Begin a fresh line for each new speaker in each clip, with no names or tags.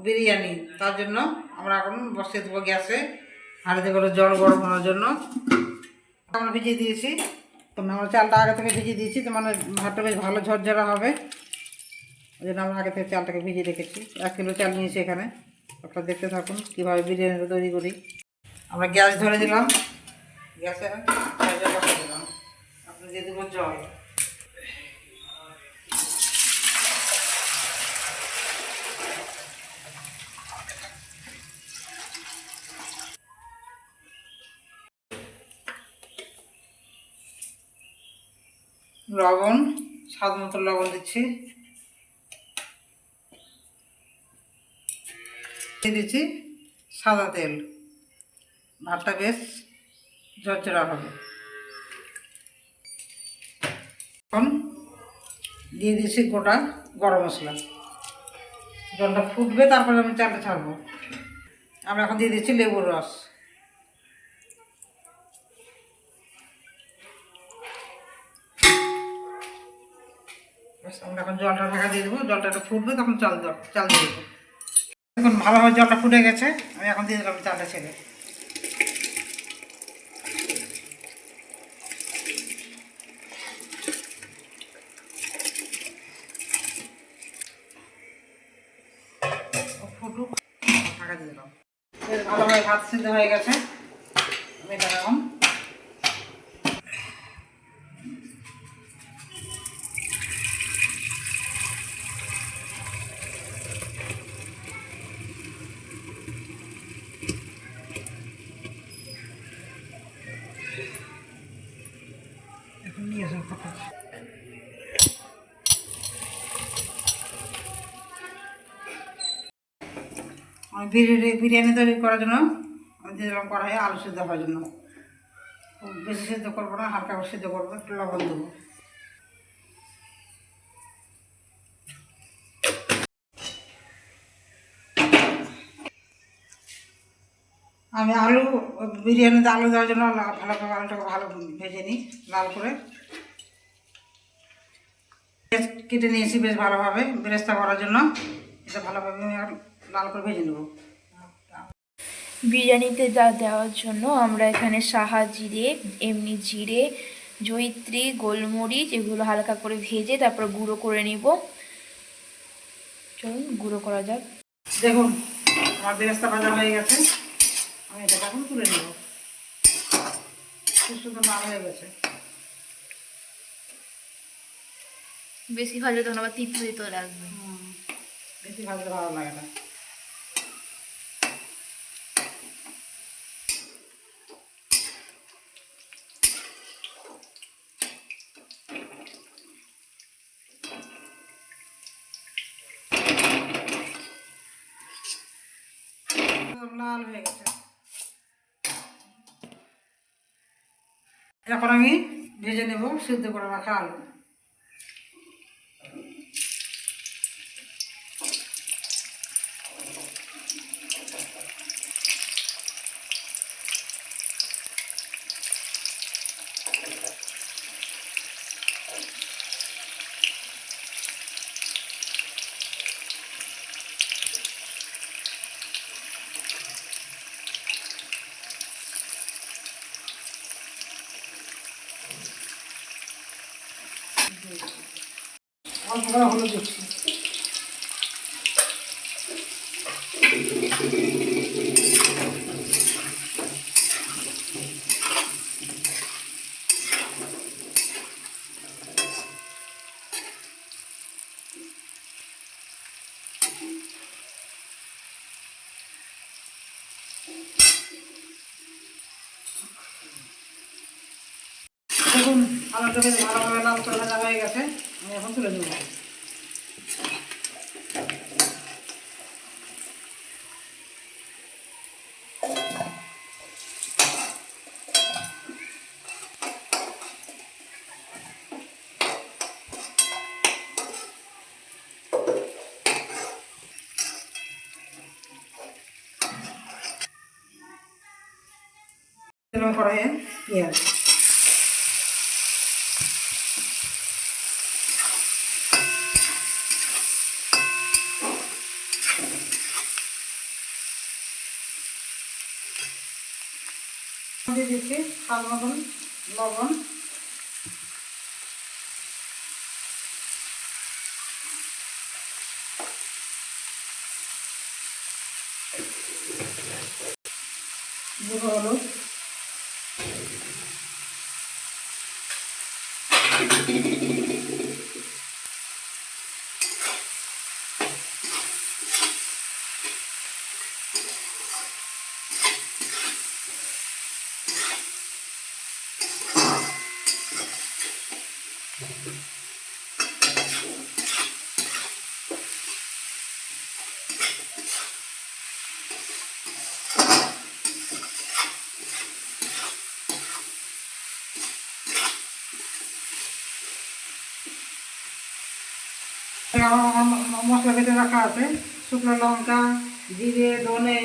বিরিয়ানি, তার জন্য আমরা এখন বসিয়ে দেবো গ্যাসে হাঁড়িতে করে জল গরম হওয়ার জন্য। আমরা ভিজিয়ে দিয়েছি, তো আমরা চালটা আগে থেকে ভিজিয়ে দিয়েছি, তো মানে ভাতটা বেশ ভালো ঝরঝরা হবে, ওই জন্য আমরা আগে থেকে চালটাকে ভিজিয়ে রেখেছি। 1 কিলো চাল নিয়েছি এখানে। আপনারা দেখতে থাকুন কীভাবে বিরিয়ানিটা তৈরি করি। আমরা গ্যাস ধরে দিলাম, গ্যাসে বসিয়ে দিলাম, আপনি দিয়ে দেবো জল। লবণ, স্বাদ মতো লবণ দিচ্ছি, দিচ্ছি সাদা তেল, ভাতটা বেশ ঝরঝরা হবে। এখন দিয়ে দিচ্ছি গোটা গরম মশলা। জলটা ফুটবে, তারপরে আমি চালটা ছাড়বো। আমরা এখন দিয়ে দিচ্ছি লেবুর রস। আমরা এখন জলটা ঢাকা দিয়ে দেবো, জলটা একটু ফুটবে, তখন চাল দিয়ে দেবো। এখন ভালোভাবে জলটা ফুটে গেছে, আমি এখন দিয়ে দিলাম চালটা ছেড়ে। ফুটুক, ঢাকা দিয়ে দিলাম। ভালোভাবে ভাত সিদ্ধ হয়ে গেছে, আমি এটা এখন নিয়ে আসবো। আমি বিরিয়ানি তৈরি করার জন্য আমি দিয়ে দিলাম কড়াইয়ে আলু সিদ্ধ হওয়ার জন্য। খুব বেশি সিদ্ধ করবো না, হালকা করে সিদ্ধ করবো, একটু লবণ দেবো। আমি বিরিয়ানিতে আলু দেওয়ার জন্য ভালো করে আলুটাকে ভালো ভেজে নিই, লাল করে কেটে নিয়েছি বেশ ভালোভাবে বেরেস্তা করার জন্য। এটা ভালোভাবে আমি লাল করে ভেজে নেব।
বিরিয়ানিতে দেওয়ার জন্য আমরা এখানে সাহা জিরে, এমনি জিরে, জয়িত্রী, গোলমরিচ এগুলো হালকা করে ভেজে তারপর গুঁড়ো করে নিব। চলুন গুঁড়ো করা যাক।
দেখুন আমার বেরেস্তা ভাজা হয়ে গেছে, আমি এটা এখন তুলে নেব। খুব সুন্দর লাল হয়ে গেছে।
বেশি ভাজলে তখন আবার তিতো তিতো লাগবে।
বেশি ভাজলে ভালো লাগে না। লাল হয়ে গেছে, এখন আমি ভেজে নেব সিদ্ধ করে রাখা আলু। অল্প করে হলুদ দিচ্ছি। দেখুন আলুটা বেশ ভালোভাবে লাল করে ভাজা হয়ে গেছে, আমি এখন তুলে নেব। কড়াইয়ে পেঁয়াজ, দিয়ে দিচ্ছি স্বাদ মতন লবণ, গুঁড়ো হলুদ, মশলা বেটে রাখা আছে, শুকনো লঙ্কা, জিরে, ধনে,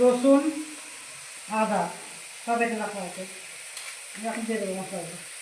রসুন, আদা সব বেটে রাখা আছে। এখন দিয়ে দেবো মশলাটা।